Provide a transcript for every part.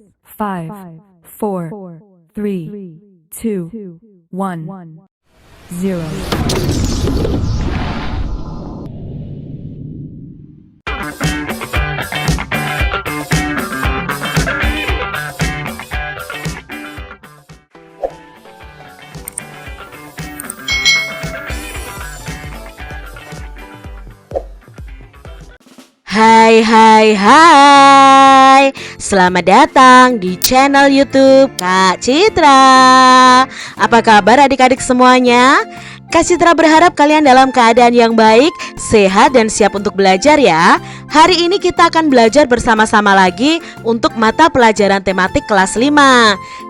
5, 4, 3, 2, 1, 0. Hai, selamat datang di channel YouTube Kak Citra. Apa kabar adik-adik semuanya? Kak Citra berharap kalian dalam keadaan yang baik, sehat dan siap untuk belajar ya. Hari ini kita akan belajar bersama-sama lagi untuk mata pelajaran tematik kelas 5.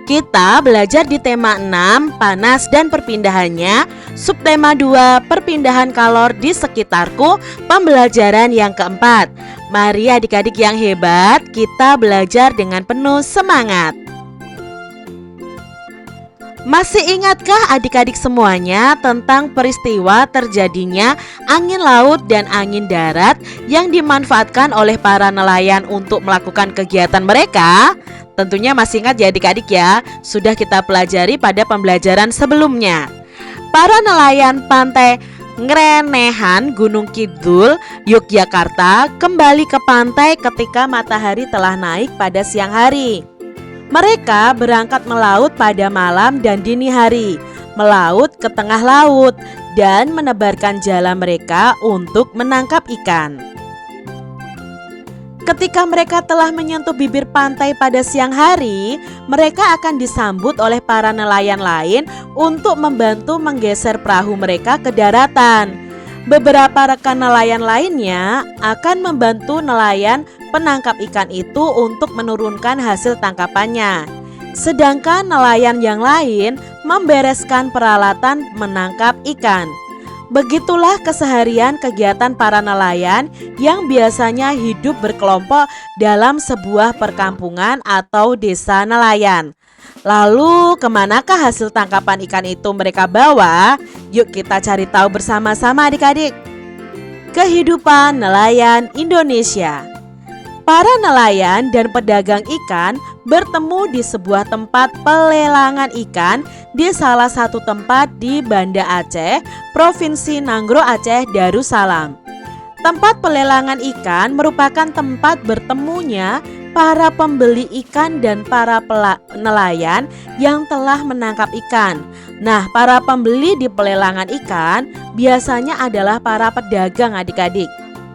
Kita belajar di tema 6, panas dan perpindahannya, subtema 2, perpindahan kalor di sekitarku, pembelajaran yang keempat. Mari adik-adik yang hebat, kita belajar dengan penuh semangat. Masih ingatkah adik-adik semuanya tentang peristiwa terjadinya angin laut dan angin darat yang dimanfaatkan oleh para nelayan untuk melakukan kegiatan mereka? Tentunya masih ingat ya adik-adik ya, sudah kita pelajari pada pembelajaran sebelumnya. Para nelayan pantai Ngrenehan, Gunung Kidul, Yogyakarta kembali ke pantai ketika matahari telah naik pada siang hari. Mereka berangkat melaut pada malam dan dini hari, melaut ke tengah laut dan menebarkan jala mereka untuk menangkap ikan. Ketika mereka telah menyentuh bibir pantai pada siang hari, mereka akan disambut oleh para nelayan lain untuk membantu menggeser perahu mereka ke daratan. Beberapa rekan nelayan lainnya akan membantu nelayan penangkap ikan itu untuk menurunkan hasil tangkapannya. Sedangkan nelayan yang lain membereskan peralatan menangkap ikan. Begitulah keseharian kegiatan para nelayan yang biasanya hidup berkelompok dalam sebuah perkampungan atau desa nelayan. Lalu kemanakah hasil tangkapan ikan itu mereka bawa? Yuk kita cari tahu bersama-sama adik-adik. Kehidupan nelayan Indonesia. Para nelayan dan pedagang ikan bertemu di sebuah tempat pelelangan ikan di salah satu tempat di Banda Aceh, Provinsi Nanggroe Aceh Darussalam. Tempat pelelangan ikan merupakan tempat bertemunya para pembeli ikan dan para nelayan yang telah menangkap ikan. Nah, para pembeli di pelelangan ikan biasanya adalah para pedagang adik-adik.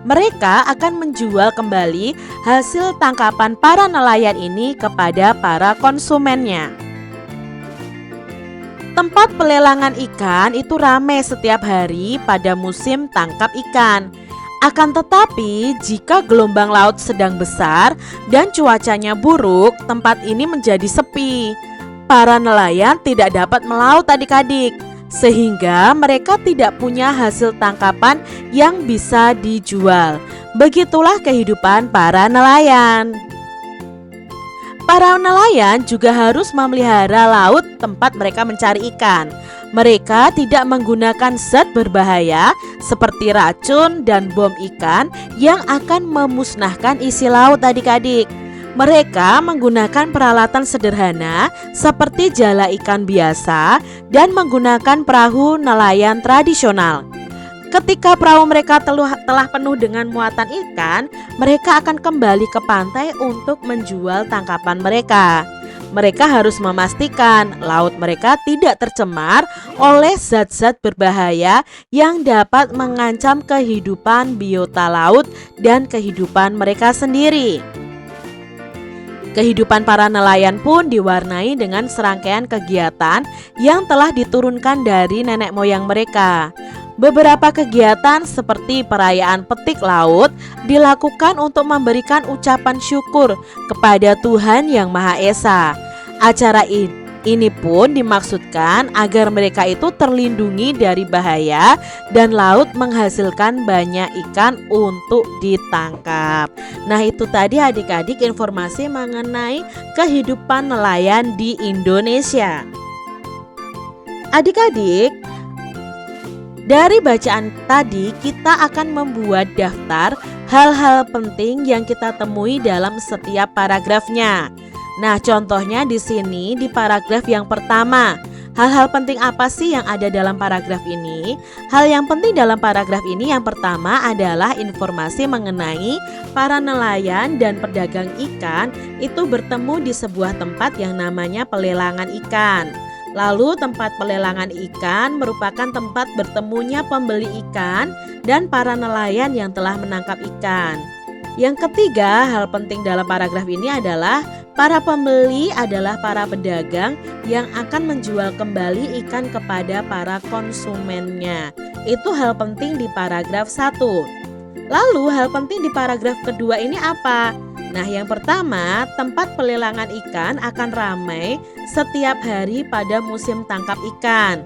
Mereka akan menjual kembali hasil tangkapan para nelayan ini kepada para konsumennya. Tempat pelelangan ikan itu ramai setiap hari pada musim tangkap ikan. Akan tetapi, jika gelombang laut sedang besar dan cuacanya buruk, tempat ini menjadi sepi. Para nelayan tidak dapat melaut adik-adik, sehingga mereka tidak punya hasil tangkapan yang bisa dijual. Begitulah kehidupan para nelayan. Para nelayan juga harus memelihara laut tempat mereka mencari ikan. Mereka tidak menggunakan zat berbahaya seperti racun dan bom ikan yang akan memusnahkan isi laut adik-adik. Mereka menggunakan peralatan sederhana seperti jala ikan biasa dan menggunakan perahu nelayan tradisional. Ketika perahu mereka telah penuh dengan muatan ikan, mereka akan kembali ke pantai untuk menjual tangkapan mereka. Mereka harus memastikan laut mereka tidak tercemar oleh zat-zat berbahaya yang dapat mengancam kehidupan biota laut dan kehidupan mereka sendiri. Kehidupan para nelayan pun diwarnai dengan serangkaian kegiatan yang telah diturunkan dari nenek moyang mereka. Beberapa kegiatan seperti perayaan petik laut dilakukan untuk memberikan ucapan syukur kepada Tuhan Yang Maha Esa. Acara ini pun dimaksudkan agar mereka itu terlindungi dari bahaya dan laut menghasilkan banyak ikan untuk ditangkap. Nah, itu tadi adik-adik informasi mengenai kehidupan nelayan di Indonesia. Adik-adik, dari bacaan tadi kita akan membuat daftar hal-hal penting yang kita temui dalam setiap paragrafnya. Nah, contohnya di sini di paragraf yang pertama. Hal-hal penting apa sih yang ada dalam paragraf ini? Hal yang penting dalam paragraf ini yang pertama adalah informasi mengenai para nelayan dan pedagang ikan itu bertemu di sebuah tempat yang namanya pelelangan ikan. Lalu tempat pelelangan ikan merupakan tempat bertemunya pembeli ikan dan para nelayan yang telah menangkap ikan. Yang ketiga, hal penting dalam paragraf ini adalah para pembeli adalah para pedagang yang akan menjual kembali ikan kepada para konsumennya. Itu hal penting di paragraf 1. Lalu hal penting di paragraf kedua ini apa? Nah, yang pertama, tempat pelelangan ikan akan ramai setiap hari pada musim tangkap ikan.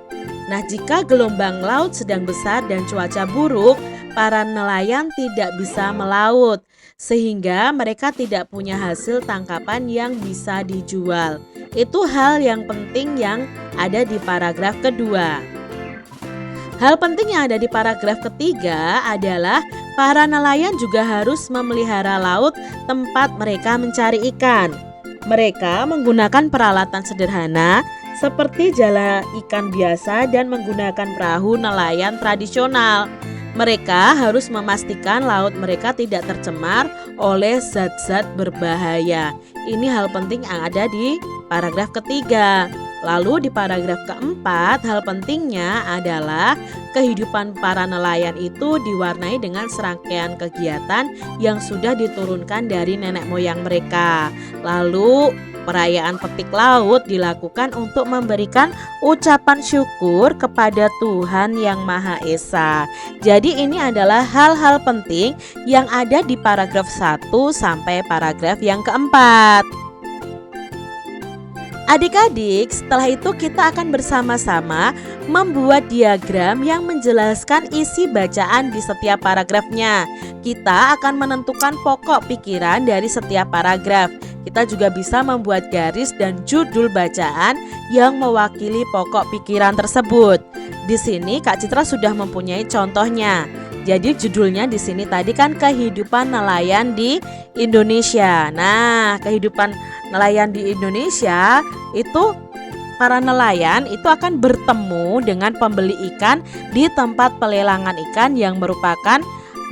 Nah, jika gelombang laut sedang besar dan cuaca buruk, para nelayan tidak bisa melaut, sehingga mereka tidak punya hasil tangkapan yang bisa dijual. Itu hal yang penting yang ada di paragraf kedua. Hal penting yang ada di paragraf ketiga adalah para nelayan juga harus memelihara laut tempat mereka mencari ikan. Mereka menggunakan peralatan sederhana seperti jala ikan biasa dan menggunakan perahu nelayan tradisional. Mereka harus memastikan laut mereka tidak tercemar oleh zat-zat berbahaya. Ini hal penting yang ada di paragraf ketiga. Lalu di paragraf keempat, hal pentingnya adalah kehidupan para nelayan itu diwarnai dengan serangkaian kegiatan yang sudah diturunkan dari nenek moyang mereka. Lalu perayaan petik laut dilakukan untuk memberikan ucapan syukur kepada Tuhan Yang Maha Esa. Jadi ini adalah hal-hal penting yang ada di paragraf 1 sampai paragraf yang keempat. Adik-adik, setelah itu kita akan bersama-sama membuat diagram yang menjelaskan isi bacaan di setiap paragrafnya. Kita akan menentukan pokok pikiran dari setiap paragraf. Kita juga bisa membuat garis dan judul bacaan yang mewakili pokok pikiran tersebut. Di sini Kak Citra sudah mempunyai contohnya. Jadi judulnya di sini tadi kan kehidupan nelayan di Indonesia. Nah, kehidupan nelayan di Indonesia itu para nelayan itu akan bertemu dengan pembeli ikan di tempat pelelangan ikan yang merupakan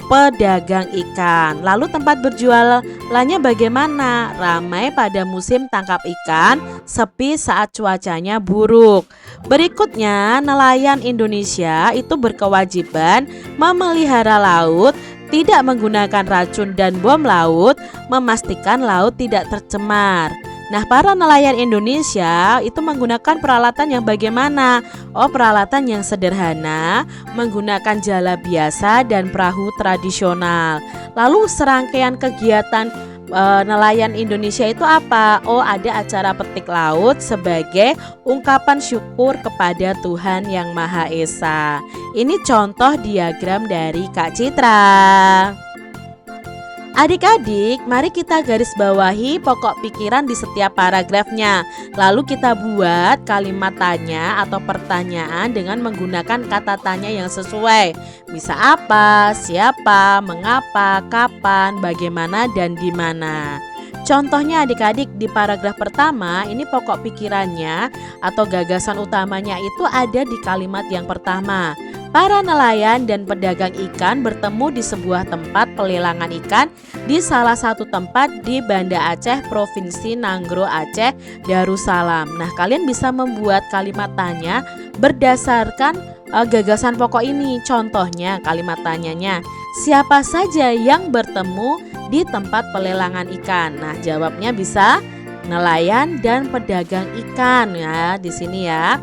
pedagang ikan. Lalu tempat berjualannya bagaimana? Ramai pada musim tangkap ikan, sepi saat cuacanya buruk. Berikutnya, nelayan Indonesia itu berkewajiban memelihara laut, tidak menggunakan racun dan bom laut, memastikan laut tidak tercemar. Nah, para nelayan Indonesia itu menggunakan peralatan yang bagaimana? Oh, peralatan yang sederhana, menggunakan jala biasa dan perahu tradisional. Lalu serangkaian kegiatan nelayan Indonesia itu apa? Oh, ada acara petik laut sebagai ungkapan syukur kepada Tuhan Yang Maha Esa. Ini contoh diagram dari Kak Citra. Adik-adik, mari kita garis bawahi pokok pikiran di setiap paragrafnya. Lalu kita buat kalimat tanya atau pertanyaan dengan menggunakan kata tanya yang sesuai. Bisa apa, siapa, mengapa, kapan, bagaimana, dan di mana. Contohnya adik-adik di paragraf pertama ini pokok pikirannya atau gagasan utamanya itu ada di kalimat yang pertama. Para nelayan dan pedagang ikan bertemu di sebuah tempat pelelangan ikan di salah satu tempat di Banda Aceh, Provinsi Nanggro Aceh, Darussalam. Nah, kalian bisa membuat kalimat tanya berdasarkan gagasan pokok ini. Contohnya kalimat tanyanya, siapa saja yang bertemu di tempat pelelangan ikan? Nah, jawabnya bisa nelayan dan pedagang ikan ya di sini ya.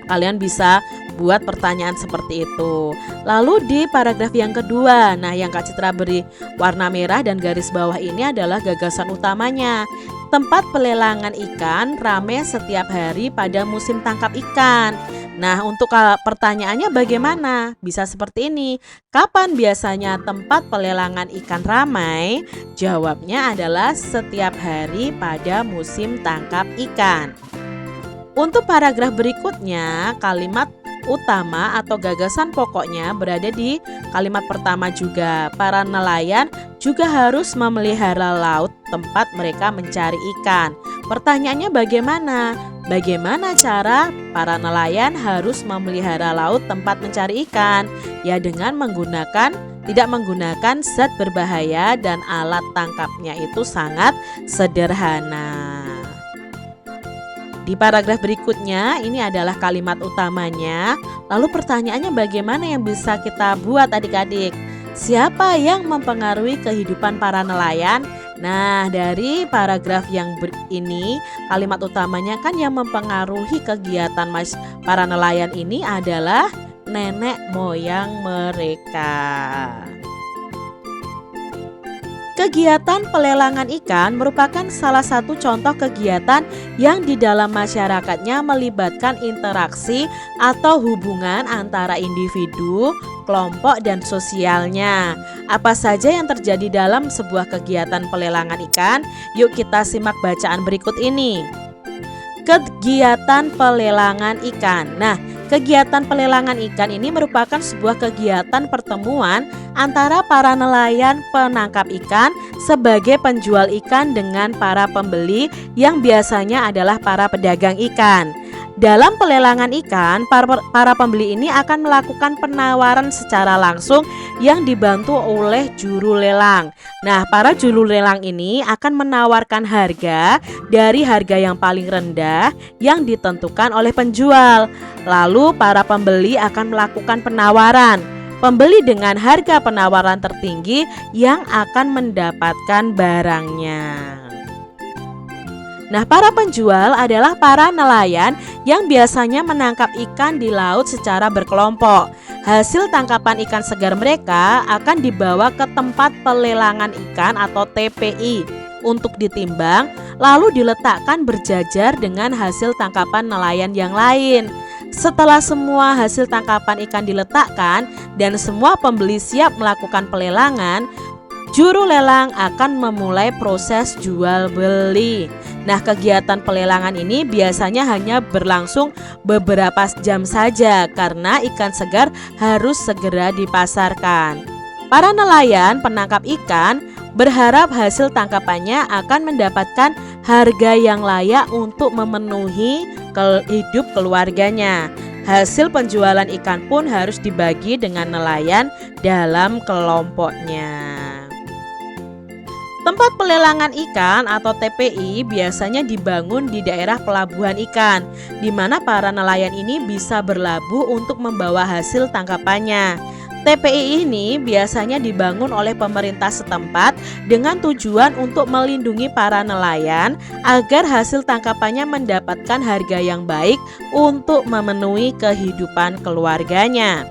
Kalian bisa buat pertanyaan seperti itu. Lalu di paragraf yang kedua, nah yang Kak Citra beri warna merah dan garis bawah ini adalah gagasan utamanya. Tempat pelelangan ikan ramai setiap hari pada musim tangkap ikan. Nah, untuk pertanyaannya bagaimana? Bisa seperti ini. Kapan biasanya tempat pelelangan ikan ramai? Jawabnya adalah setiap hari pada musim tangkap ikan. Untuk paragraf berikutnya, kalimat utama atau gagasan pokoknya berada di kalimat pertama juga. Para nelayan juga harus memelihara laut tempat mereka mencari ikan. Pertanyaannya bagaimana? Bagaimana cara para nelayan harus memelihara laut tempat mencari ikan? Ya, dengan tidak menggunakan zat berbahaya dan alat tangkapnya itu sangat sederhana. Di paragraf berikutnya ini adalah kalimat utamanya. Lalu pertanyaannya bagaimana yang bisa kita buat adik-adik? Siapa yang mempengaruhi kehidupan para nelayan? Nah, dari paragraf yang ini kalimat utamanya kan yang mempengaruhi kegiatan para nelayan ini adalah nenek moyang mereka. Kegiatan pelelangan ikan merupakan salah satu contoh kegiatan yang di dalam masyarakatnya melibatkan interaksi atau hubungan antara individu, kelompok, dan sosialnya. Apa saja yang terjadi dalam sebuah kegiatan pelelangan ikan? Yuk kita simak bacaan berikut ini. Kegiatan pelelangan ikan. Nah, kegiatan pelelangan ikan ini merupakan sebuah kegiatan pertemuan antara para nelayan penangkap ikan sebagai penjual ikan dengan para pembeli yang biasanya adalah para pedagang ikan. Dalam pelelangan ikan, para pembeli ini akan melakukan penawaran secara langsung yang dibantu oleh juru lelang. Nah, para juru lelang ini akan menawarkan harga dari harga yang paling rendah yang ditentukan oleh penjual. Lalu para pembeli akan melakukan penawaran. Pembeli dengan harga penawaran tertinggi yang akan mendapatkan barangnya. Nah, para penjual adalah para nelayan yang biasanya menangkap ikan di laut secara berkelompok. Hasil tangkapan ikan segar mereka akan dibawa ke tempat pelelangan ikan atau TPI untuk ditimbang, lalu diletakkan berjajar dengan hasil tangkapan nelayan yang lain. Setelah semua hasil tangkapan ikan diletakkan dan semua pembeli siap melakukan pelelangan, juru lelang akan memulai proses jual beli. Nah, kegiatan pelelangan ini biasanya hanya berlangsung beberapa jam saja karena ikan segar harus segera dipasarkan. Para nelayan penangkap ikan berharap hasil tangkapannya akan mendapatkan harga yang layak untuk memenuhi hidup keluarganya. Hasil penjualan ikan pun harus dibagi dengan nelayan dalam kelompoknya. Tempat pelelangan ikan atau TPI biasanya dibangun di daerah pelabuhan ikan, di mana para nelayan ini bisa berlabuh untuk membawa hasil tangkapannya. TPI ini biasanya dibangun oleh pemerintah setempat dengan tujuan untuk melindungi para nelayan agar hasil tangkapannya mendapatkan harga yang baik untuk memenuhi kehidupan keluarganya.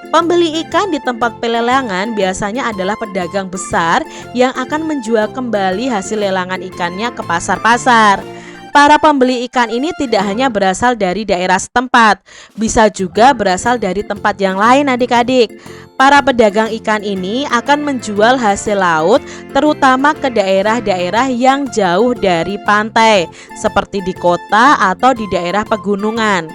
Pembeli ikan di tempat pelelangan biasanya adalah pedagang besar yang akan menjual kembali hasil lelangan ikannya ke pasar-pasar. Para pembeli ikan ini tidak hanya berasal dari daerah setempat, bisa juga berasal dari tempat yang lain adik-adik. Para pedagang ikan ini akan menjual hasil laut terutama ke daerah-daerah yang jauh dari pantai, seperti di kota atau di daerah pegunungan.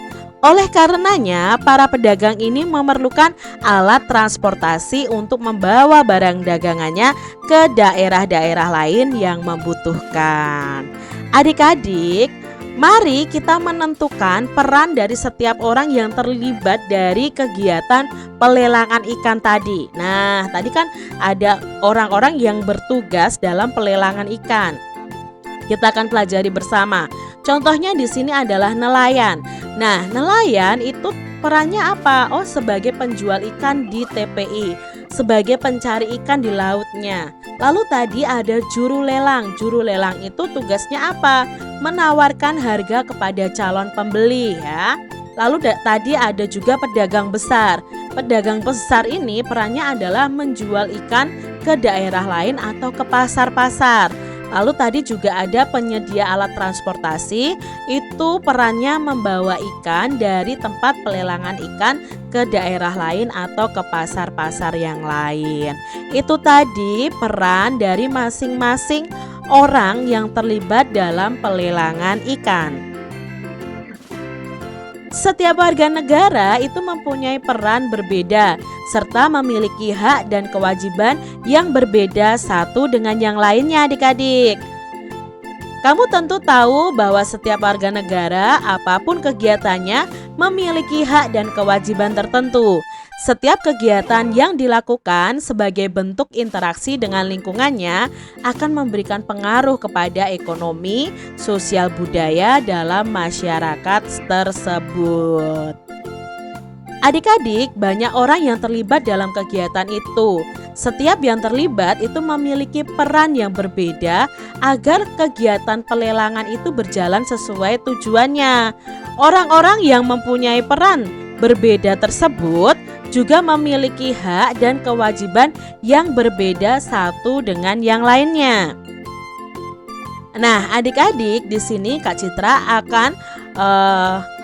Oleh karenanya, para pedagang ini memerlukan alat transportasi untuk membawa barang dagangannya ke daerah-daerah lain yang membutuhkan. Adik-adik, mari kita menentukan peran dari setiap orang yang terlibat dari kegiatan pelelangan ikan tadi. Nah, tadi kan ada orang-orang yang bertugas dalam pelelangan ikan. Kita akan pelajari bersama. Contohnya di sini adalah nelayan. Nah, nelayan itu perannya apa? Oh, sebagai penjual ikan di TPI, sebagai pencari ikan di lautnya. Lalu tadi ada juru lelang. Juru lelang itu tugasnya apa? Menawarkan harga kepada calon pembeli ya. Lalu tadi ada juga pedagang besar. Pedagang besar ini perannya adalah menjual ikan ke daerah lain atau ke pasar-pasar. Lalu tadi juga ada penyedia alat transportasi, itu perannya membawa ikan dari tempat pelelangan ikan ke daerah lain atau ke pasar-pasar yang lain. Itu tadi peran dari masing-masing orang yang terlibat dalam pelelangan ikan. Setiap warga negara itu mempunyai peran berbeda serta memiliki hak dan kewajiban yang berbeda satu dengan yang lainnya adik-adik. Kamu tentu tahu bahwa setiap warga negara, apapun kegiatannya, memiliki hak dan kewajiban tertentu. Setiap kegiatan yang dilakukan sebagai bentuk interaksi dengan lingkungannya akan memberikan pengaruh kepada ekonomi, sosial budaya dalam masyarakat tersebut. Adik-adik, banyak orang yang terlibat dalam kegiatan itu. Setiap yang terlibat itu memiliki peran yang berbeda agar kegiatan pelelangan itu berjalan sesuai tujuannya. Orang-orang yang mempunyai peran berbeda tersebut juga memiliki hak dan kewajiban yang berbeda satu dengan yang lainnya. Nah, adik-adik, di sini Kak Citra akan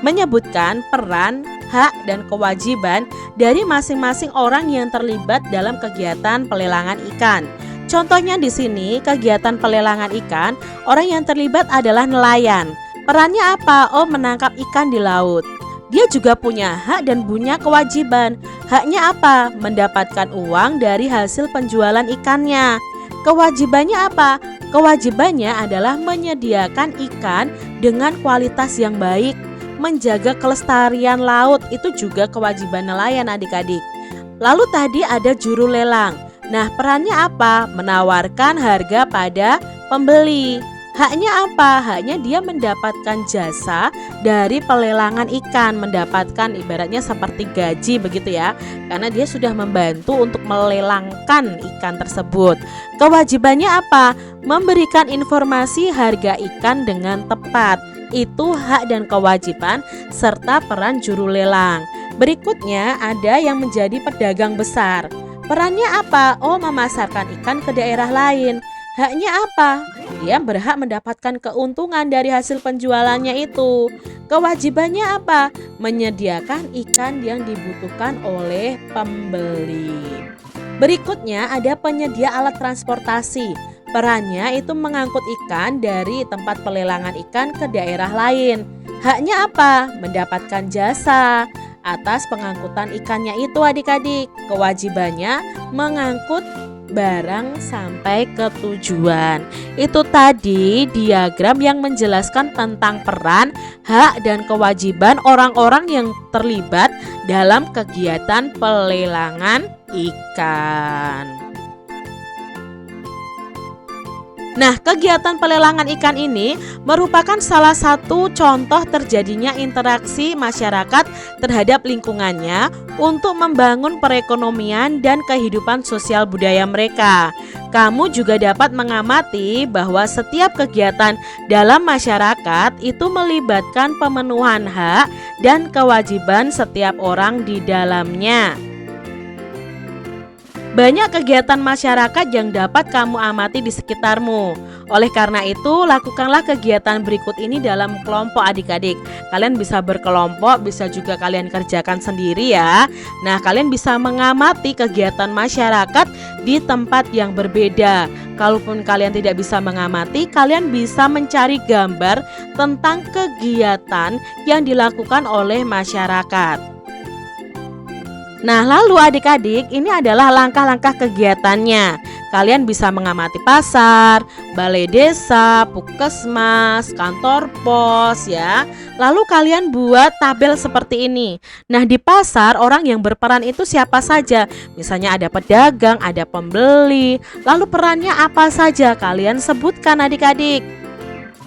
menyebutkan peran, hak, dan kewajiban dari masing-masing orang yang terlibat dalam kegiatan pelelangan ikan. Contohnya di sini, kegiatan pelelangan ikan, orang yang terlibat adalah nelayan. Perannya apa? Oh, menangkap ikan di laut. Dia juga punya hak dan punya kewajiban. Haknya apa? Mendapatkan uang dari hasil penjualan ikannya. Kewajibannya apa? Kewajibannya adalah menyediakan ikan dengan kualitas yang baik. Menjaga kelestarian laut itu juga kewajiban nelayan adik-adik. Lalu tadi ada juru lelang. Nah, perannya apa? Menawarkan harga pada pembeli. Haknya apa? Haknya dia mendapatkan jasa dari pelelangan ikan, mendapatkan ibaratnya seperti gaji begitu ya, karena dia sudah membantu untuk melelangkan ikan tersebut. Kewajibannya apa? Memberikan informasi harga ikan dengan tepat. Itu hak dan kewajiban serta peran juru lelang. Berikutnya ada yang menjadi pedagang besar. Perannya apa? Oh, memasarkan ikan ke daerah lain. Haknya apa? Dia berhak mendapatkan keuntungan dari hasil penjualannya itu. Kewajibannya apa? Menyediakan ikan yang dibutuhkan oleh pembeli. Berikutnya ada penyedia alat transportasi. Perannya itu mengangkut ikan dari tempat pelelangan ikan ke daerah lain. Haknya apa? Mendapatkan jasa atas pengangkutan ikannya itu adik-adik. Kewajibannya mengangkut barang sampai ke tujuan. Itu tadi diagram yang menjelaskan tentang peran, hak, dan kewajiban orang-orang yang terlibat dalam kegiatan pelelangan ikan. Nah, kegiatan pelelangan ikan ini merupakan salah satu contoh terjadinya interaksi masyarakat terhadap lingkungannya untuk membangun perekonomian dan kehidupan sosial budaya mereka. Kamu juga dapat mengamati bahwa setiap kegiatan dalam masyarakat itu melibatkan pemenuhan hak dan kewajiban setiap orang di dalamnya. Banyak kegiatan masyarakat yang dapat kamu amati di sekitarmu. Oleh karena itu, lakukanlah kegiatan berikut ini dalam kelompok adik-adik. Kalian bisa berkelompok, bisa juga kalian kerjakan sendiri ya. Nah, kalian bisa mengamati kegiatan masyarakat di tempat yang berbeda. Kalaupun kalian tidak bisa mengamati, kalian bisa mencari gambar tentang kegiatan yang dilakukan oleh masyarakat. Nah, lalu adik-adik, ini adalah langkah-langkah kegiatannya. Kalian bisa mengamati pasar, balai desa, puskesmas, kantor pos ya. Lalu kalian buat tabel seperti ini. Nah, di pasar orang yang berperan itu siapa saja? Misalnya ada pedagang, ada pembeli. Lalu perannya apa saja? Kalian sebutkan adik-adik.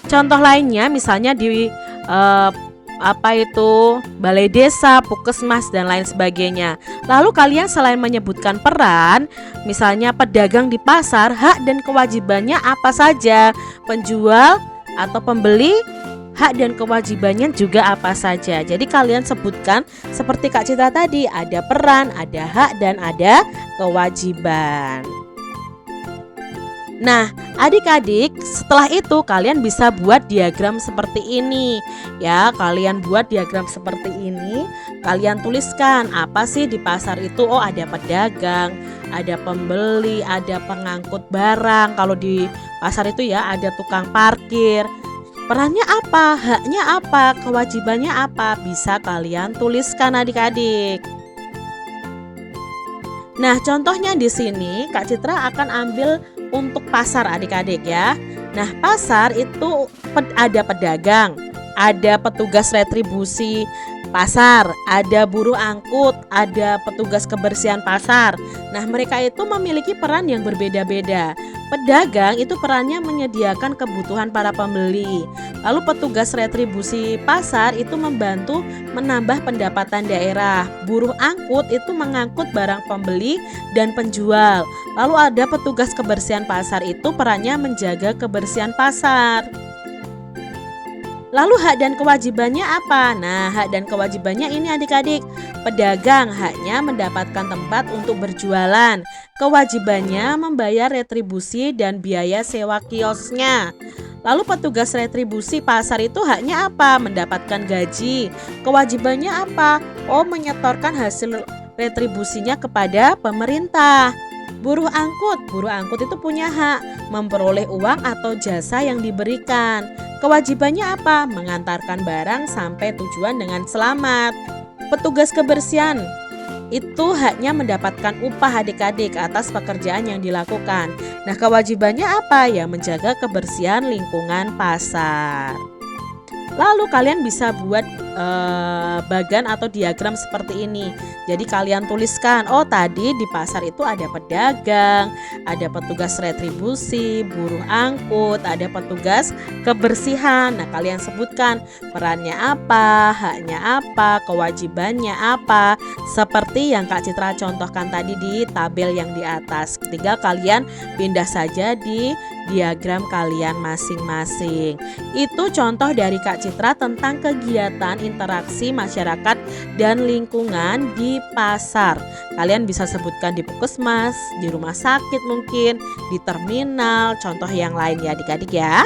Contoh lainnya misalnya di balai desa, puskesmas, dan lain sebagainya. Lalu kalian selain menyebutkan peran, misalnya pedagang di pasar, hak dan kewajibannya apa saja? Penjual atau pembeli, hak dan kewajibannya juga apa saja. Jadi kalian sebutkan seperti Kak Citra tadi, ada peran, ada hak, dan ada kewajiban. Nah, adik-adik, setelah itu kalian bisa buat diagram seperti ini. Ya, kalian buat diagram seperti ini. Kalian tuliskan apa sih di pasar itu? Oh, ada pedagang, ada pembeli, ada pengangkut barang. Kalau di pasar itu ya ada tukang parkir. Perannya apa, haknya apa, kewajibannya apa, bisa kalian tuliskan adik-adik. Nah, contohnya di sini Kak Citra akan ambil untuk pasar adik-adik ya. Nah, pasar itu ada pedagang, ada petugas retribusi pasar, ada buruh angkut, ada petugas kebersihan pasar. Nah, mereka itu memiliki peran yang berbeda-beda. Pedagang itu perannya menyediakan kebutuhan para pembeli. Lalu petugas retribusi pasar itu membantu menambah pendapatan daerah. Buruh angkut itu mengangkut barang pembeli dan penjual. Lalu ada petugas kebersihan pasar itu perannya menjaga kebersihan pasar. Lalu hak dan kewajibannya apa? Nah, hak dan kewajibannya ini adik-adik. Pedagang haknya mendapatkan tempat untuk berjualan. Kewajibannya membayar retribusi dan biaya sewa kiosnya. Lalu petugas retribusi pasar itu haknya apa? Mendapatkan gaji. Kewajibannya apa? Oh, menyetorkan hasil retribusinya kepada pemerintah. Buruh angkut itu punya hak memperoleh uang atau jasa yang diberikan. Kewajibannya apa? Mengantarkan barang sampai tujuan dengan selamat. Petugas kebersihan itu haknya mendapatkan upah adik-adik atas pekerjaan yang dilakukan. Nah, kewajibannya apa? Ya, menjaga kebersihan lingkungan pasar. Lalu kalian bisa buat bagan atau diagram seperti ini. Jadi kalian tuliskan, oh tadi di pasar itu ada pedagang, ada petugas retribusi, buruh angkut, ada petugas kebersihan. Nah, kalian sebutkan perannya apa, haknya apa, kewajibannya apa, seperti yang Kak Citra contohkan tadi di tabel yang di atas. Tinggal kalian pindah saja di diagram kalian masing-masing. Itu contoh dari Kak Citra tentang kegiatan interaksi masyarakat dan lingkungan di pasar. Kalian bisa sebutkan di puskesmas, di rumah sakit mungkin, di terminal, contoh yang lain ya adik-adik ya.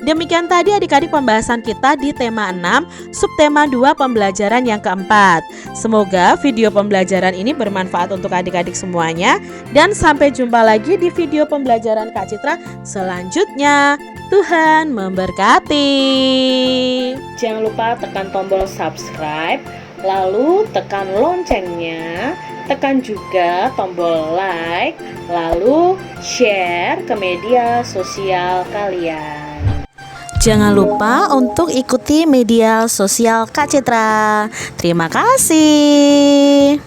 Demikian tadi adik-adik pembahasan kita di tema 6, subtema 2 pembelajaran yang keempat. Semoga video pembelajaran ini bermanfaat untuk adik-adik semuanya. Dan sampai jumpa lagi di video pembelajaran Kak Citra selanjutnya. Tuhan memberkati. Jangan lupa tekan tombol subscribe, lalu tekan loncengnya, tekan juga tombol like, lalu share ke media sosial kalian. Jangan lupa untuk ikuti media sosial Kak Citra. Terima kasih.